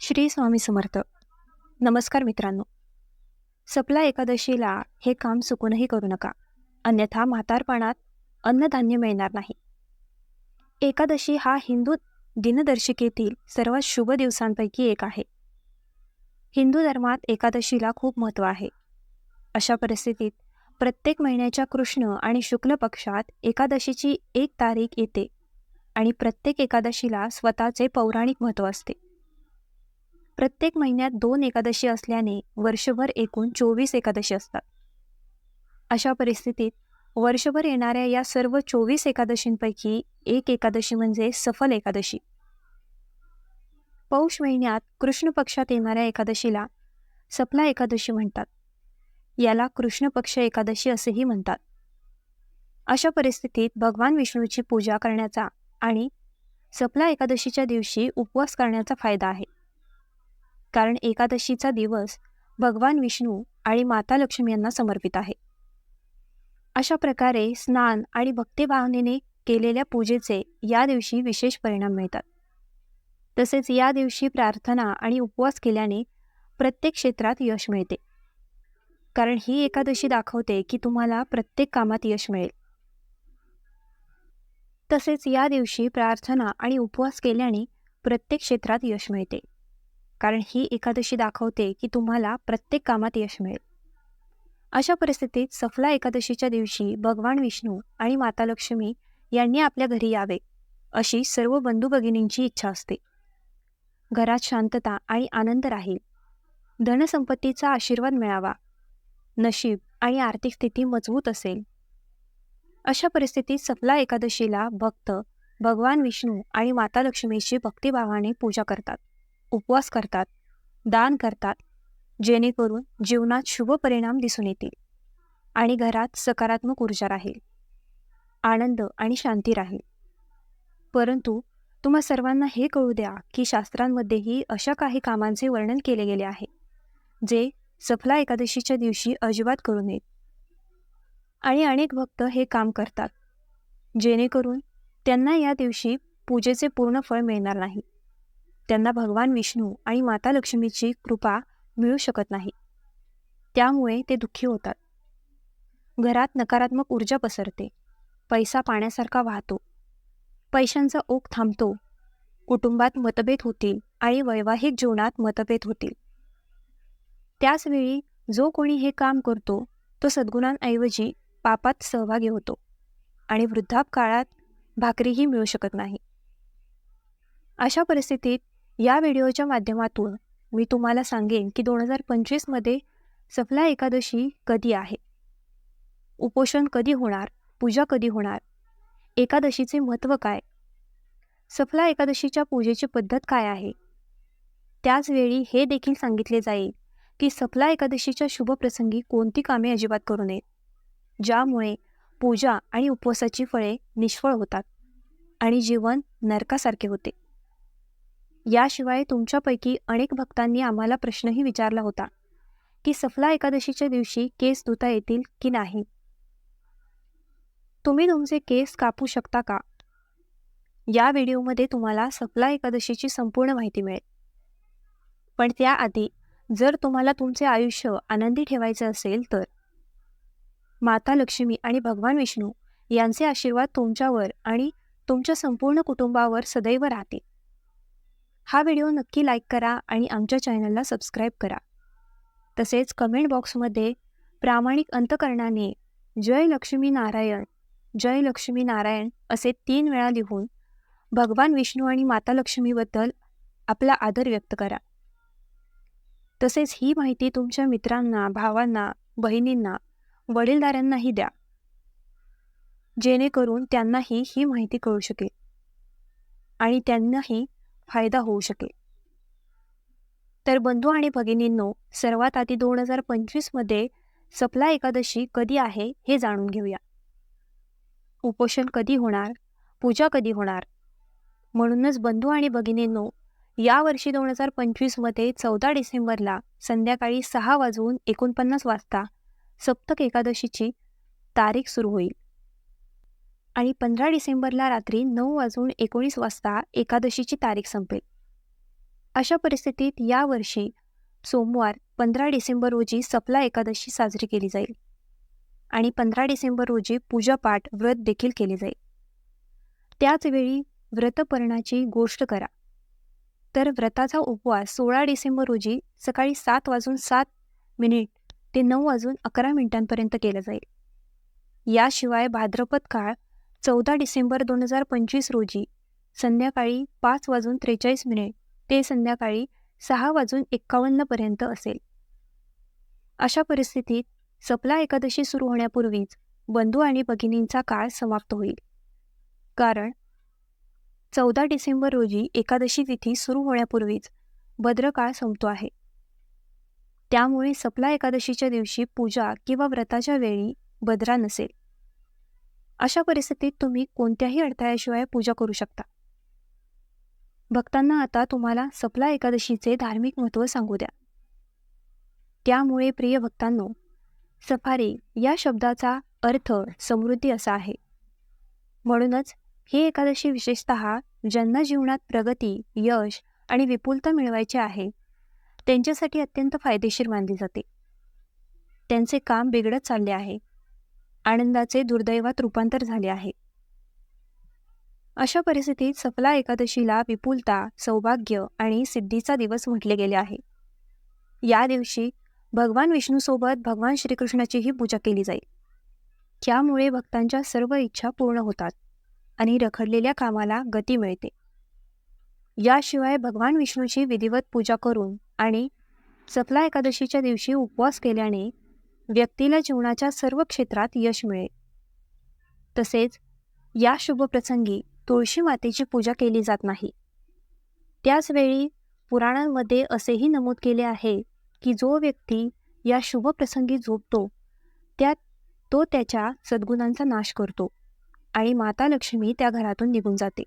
श्री स्वामी समर्थ. नमस्कार मित्रांनो. सपला एकादशीला हे काम चुकूनही करू नका, अन्यथा म्हातारपणात अन्नधान्य मिळणार नाही. एकादशी हा हिंदू दिनदर्शिकेतील सर्वात शुभ दिवसांपैकी एक आहे. हिंदू धर्मात एकादशीला खूप महत्त्व आहे. अशा परिस्थितीत प्रत्येक महिन्याच्या कृष्ण आणि शुक्ल पक्षात एकादशीची एक तारीख येते आणि प्रत्येक एकादशीला स्वतःचे पौराणिक महत्त्व असते. प्रत्येक महिन्यात 2 एकादशी असल्याने वर्षभर एकूण 24 एकादशी असतात. अशा परिस्थितीत वर्षभर येणाऱ्या या सर्व 24 एकादशींपैकी एक एकादशी म्हणजे सफल एकादशी. पौष महिन्यात कृष्ण पक्षात येणाऱ्या एकादशीला सफला एकादशी म्हणतात. याला कृष्ण पक्ष एकादशी असेही म्हणतात. अशा परिस्थितीत भगवान विष्णूची पूजा करण्याचा आणि सफला एकादशीच्या दिवशी उपवास करण्याचा फायदा आहे. कारण एकादशीचा दिवस भगवान विष्णू आणि माता लक्ष्मी यांना समर्पित आहे. अशा प्रकारे स्नान आणि भक्तिभावनेने केलेल्या पूजेचे या दिवशी विशेष परिणाम मिळतात. तसेच या दिवशी प्रार्थना आणि उपवास केल्याने प्रत्येक क्षेत्रात यश मिळते. कारण ही एकादशी दाखवते की तुम्हाला प्रत्येक कामात यश मिळेल. तसेच या दिवशी प्रार्थना आणि उपवास केल्याने प्रत्येक क्षेत्रात यश मिळते. कारण ही एकादशी दाखवते की तुम्हाला प्रत्येक कामात यश मिळेल. अशा परिस्थितीत सफला एकादशीच्या दिवशी भगवान विष्णू आणि माता लक्ष्मी यांनी आपल्या घरी यावे अशी सर्व बंधू भगिनींची इच्छा असते. घरात शांतता आणि आनंद राहील, धनसंपत्तीचा आशीर्वाद मिळावा, नशीब आणि आर्थिक स्थिती मजबूत असेल. अशा परिस्थितीत सफला एकादशीला भक्त भगवान विष्णू आणि माता लक्ष्मीची भक्तिभावाने पूजा करतात, उपवास करतात, दान करतात, जेणेकरून जीवनात शुभ परिणाम दिसून येतील आणि घरात सकारात्मक ऊर्जा राहील, आनंद आणि शांती राहील. परंतु तुम्हा सर्वांना हे कळू द्या की शास्त्रांमध्येही अशा काही कामांचे वर्णन केले गेले आहे जे सफला एकादशीच्या दिवशी अजिबात करू नयेत. आणि अनेक भक्त हे काम करतात जेणेकरून त्यांना या दिवशी पूजेचे पूर्ण फळ मिळणार नाही. त्यांना भगवान विष्णू आणि माता लक्ष्मीची कृपा मिळू शकत नाही. त्यामुळे ते दुःखी होतात. घरात नकारात्मक ऊर्जा पसरते, पैसा पाण्यासारखा वाहतो, पैशांचा ओघ थांबतो, कुटुंबात मतभेद होतील आणि वैवाहिक जीवनात मतभेद होतील. त्याचवेळी जो कोणी हे काम करतो तो सद्गुणांऐवजी पापात सहभागी होतो आणि वृद्धापकाळात भाकरीही मिळू शकत नाही. अशा परिस्थितीत या व्हिडिओच्या माध्यमातून मी तुम्हाला सांगेन की 2025 मध्ये सफला एकादशी कधी आहे, उपोषण कधी होणार, पूजा कधी होणार, एकादशीचे महत्त्व काय, सफला एकादशीच्या पूजेची पद्धत काय आहे. त्याचवेळी हे देखील सांगितले जाईल की सफला एकादशीच्या शुभप्रसंगी कोणती कामे अजिबात करू नयेत, ज्यामुळे पूजा आणि उपवासाची फळे निष्फळ होतात आणि जीवन नरकासारखे होते. याशिवाय तुमच्यापैकी अनेक भक्तांनी आम्हाला प्रश्नही विचारला होता की सफला एकादशीच्या दिवशी केस धुता येतील की नाही. तुम्ही तुमचे केस कापू शकता का? या व्हिडिओमध्ये तुम्हाला सफला एकादशीची संपूर्ण माहिती मिळेल. पण त्याआधी जर तुम्हाला तुमचे आयुष्य आनंदी ठेवायचे असेल तर माता लक्ष्मी आणि भगवान विष्णू यांचे आशीर्वाद तुमच्यावर आणि तुमच्या संपूर्ण कुटुंबावर सदैव राहतील. हा व्हिडिओ नक्की लाईक करा आणि आमच्या चॅनलला सबस्क्राईब करा. तसेच कमेंट बॉक्समध्ये प्रामाणिक अंतकरणाने जय लक्ष्मी नारायण, जय लक्ष्मी नारायण असे 3 वेळा लिहून भगवान विष्णू आणि माता लक्ष्मीबद्दल आपला आदर व्यक्त करा. तसेच ही माहिती तुमच्या मित्रांना, भावांना, बहिणींना, वडीलधाऱ्यांनाही द्या, जेणेकरून त्यांनाही ही माहिती कळू शकेल आणि त्यांनाही फायदा होऊ शकेल. तर बंधू आणि भगिनींनो, सर्वात आधी 2025 मध्ये सफला एकादशी कधी आहे हे जाणून घेऊया. उपोषण कधी होणार, पूजा कधी होणार. म्हणूनच बंधू आणि भगिनींनो, यावर्षी 2025 मध्ये 14 डिसेंबरला संध्याकाळी 6:49 वाजता सप्तक एकादशीची तारीख सुरू होईल आणि 15 डिसेंबरला रात्री 9:19 वाजता एकादशीची तारीख संपेल. अशा परिस्थितीत यावर्षी सोमवार 15 डिसेंबर रोजी सपला एकादशी साजरी केली जाईल आणि 15 डिसेंबर रोजी पूजापाठ व्रत देखील केले जाईल. त्याचवेळी व्रतपर्णाची गोष्ट करा. तर व्रताचा उपवास 16 डिसेंबर रोजी सकाळी 7:07 ते 9:11 केला जाईल. याशिवाय भाद्रपद काळ 14 डिसेंबर 2025 रोजी संध्याकाळी 5:43 ते संध्याकाळी 6:51 असेल. अशा परिस्थितीत सपला एकादशी सुरू होण्यापूर्वीच बंधू आणि भगिनींचा काळ समाप्त होईल. कारण 14 डिसेंबर रोजी एकादशी तिथी सुरू होण्यापूर्वीच भद्रकाळ संपतो आहे. त्यामुळे सपला एकादशीच्या दिवशी पूजा किंवा व्रताच्या वेळी भद्रा नसेल. अशा परिस्थितीत तुम्ही कोणत्याही अडथळ्याशिवाय पूजा करू शकता. भक्तांना आता तुम्हाला सपला एकादशीचे धार्मिक महत्त्व सांगू द्या. त्यामुळे प्रिय भक्तांनो, सफारी या शब्दाचा अर्थ समृद्धी असा आहे. म्हणूनच ही एकादशी विशेषतः ज्यांना जीवनात प्रगती, यश आणि विपुलता मिळवायचे आहे त्यांच्यासाठी अत्यंत फायदेशीर मानली जाते. त्यांचे काम बिघडत चालले आहे, आनंदाचे दुर्दैवात रूपांतर झाले आहे. अशा परिस्थितीत सफला एकादशीला विपुलता, सौभाग्य आणि सिद्धीचा दिवस म्हटले गेले आहे. या दिवशी भगवान विष्णूसोबत भगवान श्रीकृष्णाचीही पूजा केली जाईल. त्यामुळे भक्तांच्या सर्व इच्छा पूर्ण होतात आणि रखडलेल्या कामाला गती मिळते. याशिवाय भगवान विष्णूची विधिवत पूजा करून आणि सफला एकादशीच्या दिवशी उपवास केल्याने व्यक्तीला जीवनाच्या सर्व क्षेत्रात यश मिळेल. तसेच या शुभप्रसंगी तुळशी मातेची पूजा केली जात नाही. त्याचवेळी पुराणांमध्ये असेही नमूद केले आहे की जो व्यक्ती या शुभप्रसंगी झोपतो तो त्याच्या सद्गुणांचा नाश करतो आणि माता लक्ष्मी त्या घरातून निघून जाते,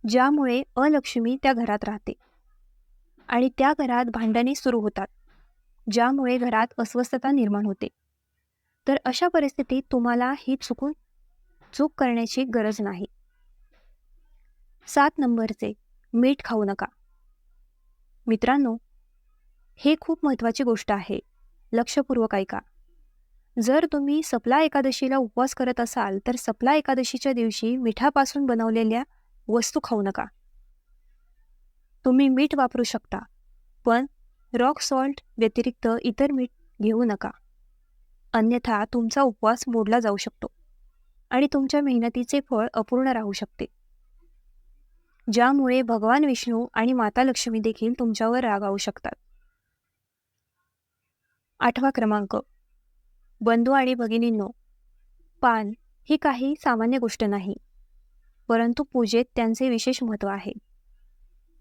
ज्यामुळे अलक्ष्मी त्या घरात राहते आणि त्या घरात भांडणे सुरू होतात, ज्यामुळे घरात अस्वस्थता निर्माण होते. तर अशा परिस्थितीत तुम्हाला ही चूक करण्याची गरज नाही. 7 नंबरचे मीठ खाऊ नका. मित्रांनो, हे खूप महत्त्वाची गोष्ट आहे. लक्षपूर्वक ऐका. जर तुम्ही सपला एकादशीला उपवास करत असाल तर सपला एकादशीच्या दिवशी मिठापासून बनवलेल्या वस्तू खाऊ नका. तुम्ही मीठ वापरू शकता, पण रॉक सॉल्ट व्यतिरिक्त इतर मीठ घेऊ नका. अन्यथा तुमचा उपवास मोडला जाऊ शकतो आणि तुमच्या मेहनतीचे फळ अपूर्ण राहू शकते, ज्यामुळे भगवान विष्णू आणि माता लक्ष्मी देखील तुमच्यावर रागावू शकतात. 8वा क्रमांक. बंधू आणि भगिनींनो, पान ही काही सामान्य गोष्ट नाही, परंतु पूजेत त्यांचे विशेष महत्त्व आहे.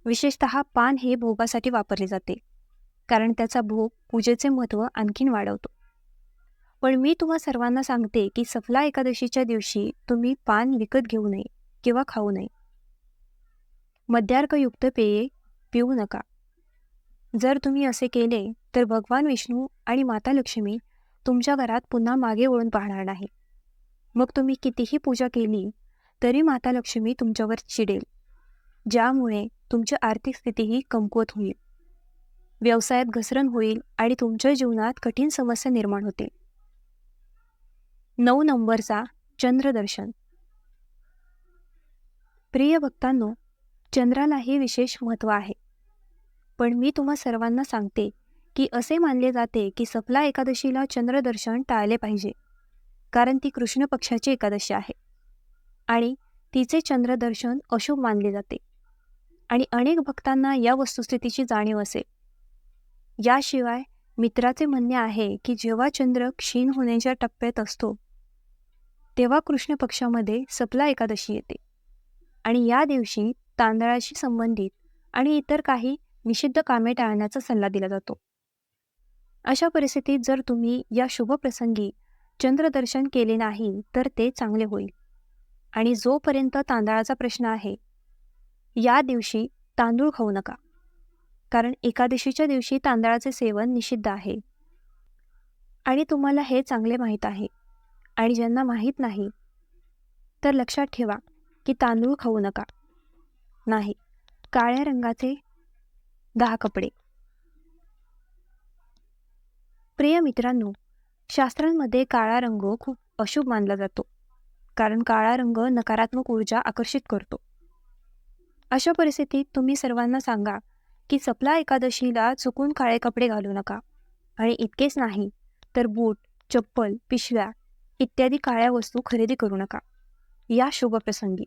विशेषतः पान हे भोगासाठी वापरले जाते, कारण त्याचा भोग पूजेचे महत्त्व आणखीन वाढवतो. पण मी तुम्हा सर्वांना सांगते की सफला एकादशीच्या दिवशी तुम्ही पान विकत घेऊ नये किंवा खाऊ नये. मद्यार्कयुक्त पेये पिऊ नका. जर तुम्ही असे केले तर भगवान विष्णू आणि माता लक्ष्मी तुमच्या घरात पुन्हा मागे वळून पाहणार नाही. मग तुम्ही कितीही पूजा केली तरी माता लक्ष्मी तुमच्यावर चिडेल, ज्यामुळे तुमची आर्थिक स्थितीही कमकुवत होईल, व्यवसायात घसरण होईल आणि तुमच्या जीवनात कठीण समस्या निर्माण होतील. 9 नंबरचा चंद्रदर्शन. प्रिय भक्तांनो, चंद्रालाही विशेष महत्त्व आहे. पण मी तुम्हा सर्वांना सांगते की असे मानले जाते की सफला एकादशीला चंद्रदर्शन टाळले पाहिजे, कारण ती कृष्ण पक्षाची एकादशी आहे आणि तिचे चंद्रदर्शन अशुभ मानले जाते आणि अनेक भक्तांना या वस्तुस्थितीची जाणीव असेल. याशिवाय मित्राचे म्हणणे आहे की जेव्हा चंद्र क्षीण होण्याच्या टप्प्यात असतो तेव्हा कृष्ण पक्षामध्ये सफला एकादशी येते आणि या दिवशी तांदळाशी संबंधित आणि इतर काही निषिद्ध कामे टाळण्याचा सल्ला दिला जातो. अशा परिस्थितीत जर तुम्ही या शुभप्रसंगी चंद्रदर्शन केले नाही तर ते चांगले होईल. आणि जोपर्यंत तांदळाचा प्रश्न आहे, या दिवशी तांदूळ खाऊ नका, कारण एकादशीच्या दिवशी तांदळाचे सेवन निषिद्ध आहे आणि तुम्हाला हे चांगले माहीत आहे. आणि ज्यांना माहीत नाही तर लक्षात ठेवा की तांदूळ खाऊ नका. नाही, काळ्या रंगाचे 10 कपडे. प्रिय मित्रांनो, शास्त्रांमध्ये काळा रंग खूप अशुभ मानला जातो, कारण काळा रंग नकारात्मक ऊर्जा आकर्षित करतो. अशा परिस्थितीत तुम्ही सर्वांना सांगा की सपला एकादशीला चुकून काळे कपडे घालू नका. आणि इतकेच नाही तर बूट, चप्पल, पिशव्या इत्यादी काळ्या वस्तू खरेदी करू नका या शुभ प्रसंगी.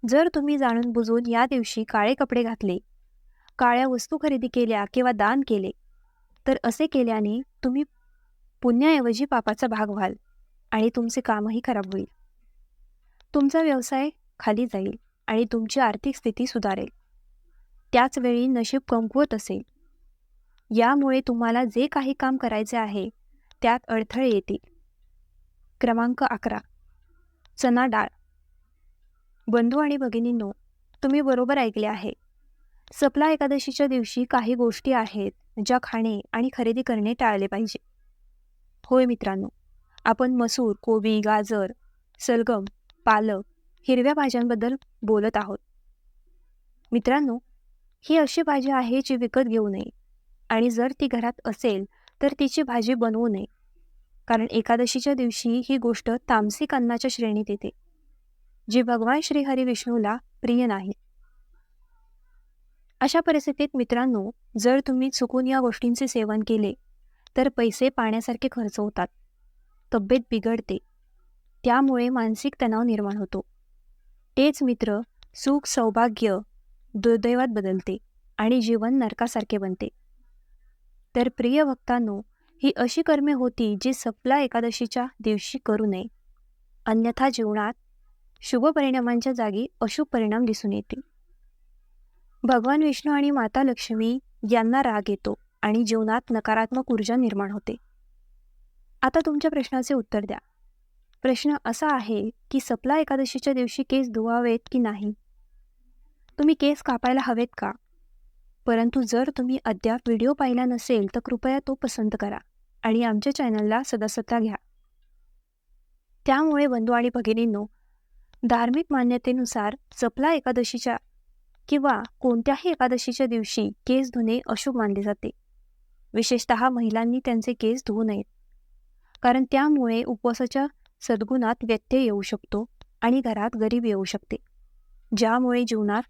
जर तुम्ही जाणून बुजून या दिवशी काळे कपडे घातले, काळ्या वस्तू खरेदी केल्या किंवा दान केले, तर असे केल्याने तुम्ही पुण्याऐवजी पापाचा भाग व्हाल आणि तुमचे कामही खराब होईल. तुमचा व्यवसाय खाली जाईल आणि तुमची आर्थिक स्थिती सुधारेल. त्याच वेळी नशीब कमकुवत असेल. यामुळे तुम्हाला जे काही काम करायचे आहे त्यात अडथळे येतील. क्रमांक 11. चना डाळ. बंधू आणि भगिनींनो, तुम्ही बरोबर ऐकले आहे. सपला एकादशीच्या दिवशी काही गोष्टी आहेत ज्या खाणे आणि खरेदी करणे टाळले पाहिजे. होय मित्रांनो, आपण मसूर, कोबी, गाजर, सलगम, पालक, हिरव्या भाज्यांबद्दल बोलत आहोत. मित्रांनो, ही अशी भाजी आहे जी विकत घेऊ नये आणि जर ती घरात असेल तर तिची भाजी बनवू नये, कारण एकादशीच्या दिवशी ही गोष्ट तामसिक अन्नाच्या श्रेणीत येते, जी भगवान श्रीहरी विष्णूला प्रिय नाही. अशा परिस्थितीत मित्रांनो, जर तुम्ही चुकून या गोष्टींचे सेवन केले तर पैसे पाण्यासारखे खर्च होतात, तब्येत बिघडते, त्यामुळे मानसिक तणाव निर्माण होतो. तेच मित्र सुख सौभाग्य दुर्दैवात बदलते आणि जीवन नरकासारखे बनते. तर प्रिय भक्तांनो, ही अशी कर्मे होती जी सपला एकादशीच्या दिवशी करू नये, अन्यथा जीवनात शुभ परिणामांच्या जागी अशुभ परिणाम दिसून येतील. भगवान विष्णू आणि माता लक्ष्मी यांना राग येतो आणि जीवनात नकारात्मक ऊर्जा निर्माण होते. आता तुमच्या प्रश्नाचे उत्तर द्या. प्रश्न असा आहे की सपला एकादशीच्या दिवशी केस धुवावेत की नाही? तुम्ही केस कापायला हवेत का? परंतु जर तुम्ही अद्याप व्हिडिओ पाहिला नसेल तर कृपया तो पसंत करा आणि आमच्या चॅनलला सदस्यता घ्या. त्यामुळे बंधू आणि भगिनींनो, धार्मिक मान्यतेनुसार सपला एकादशीच्या किंवा कोणत्याही एकादशीच्या दिवशी केस धुणे अशुभ मानले जाते. विशेषतः महिलांनी त्यांचे केस धुवू नयेत, कारण त्यामुळे उपवासाच्या सद्गुणात व्यत्यय येऊ शकतो आणि घरात गरिबी येऊ शकते, ज्यामुळे जीवनात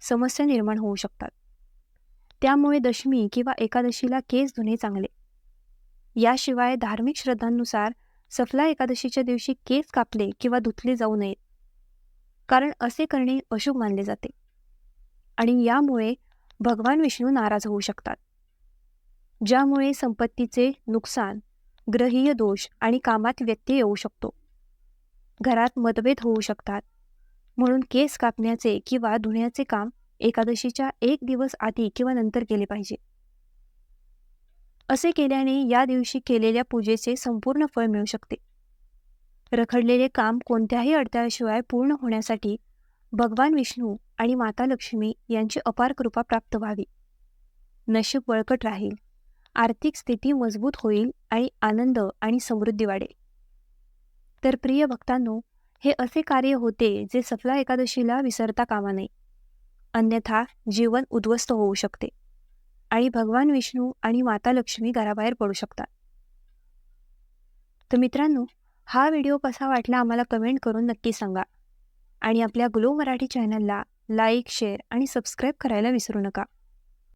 समस्या निर्माण होऊ शकतात. त्यामुळे दशमी किंवा एकादशीला केस धुणे चांगले. याशिवाय धार्मिक श्रद्धांनुसार सफला एकादशीच्या दिवशी केस कापले किंवा धुतले जाऊ नयेत, कारण असे करणे अशुभ मानले जाते आणि यामुळे भगवान विष्णू नाराज होऊ शकतात, ज्यामुळे संपत्तीचे नुकसान, ग्रहीय दोष आणि कामात व्यत्यय येऊ शकतो. घरात मतभेद होऊ शकतात. म्हणून केस कापण्याचे किंवा धुण्याचे काम एकादशीच्या 1 दिवस आधी किंवा नंतर केले पाहिजे. असे केल्याने या दिवशी केलेल्या पूजेचे संपूर्ण फळ मिळू शकते. रखडलेले काम कोणत्याही अडथळ्याशिवाय पूर्ण होण्यासाठी भगवान विष्णू आणि माता लक्ष्मी यांची अपार कृपा प्राप्त व्हावी. नशीब बळकट राहील, आर्थिक स्थिती मजबूत होईल आणि आनंद आणि समृद्धी वाढेल. तर प्रिय भक्तांनो, हे असे कार्य होते जे सफला एकादशीला विसरता कामा नये, अन्यथा जीवन उद्ध्वस्त होऊ शकते आणि भगवान विष्णू आणि माता लक्ष्मी घराबाहेर पडू शकतात. तर मित्रांनो, हा व्हिडिओ कसा वाटला आम्हाला कमेंट करून नक्की सांगा आणि आपल्या ग्लो मराठी चॅनलला लाईक, शेअर आणि सबस्क्राईब करायला विसरू नका.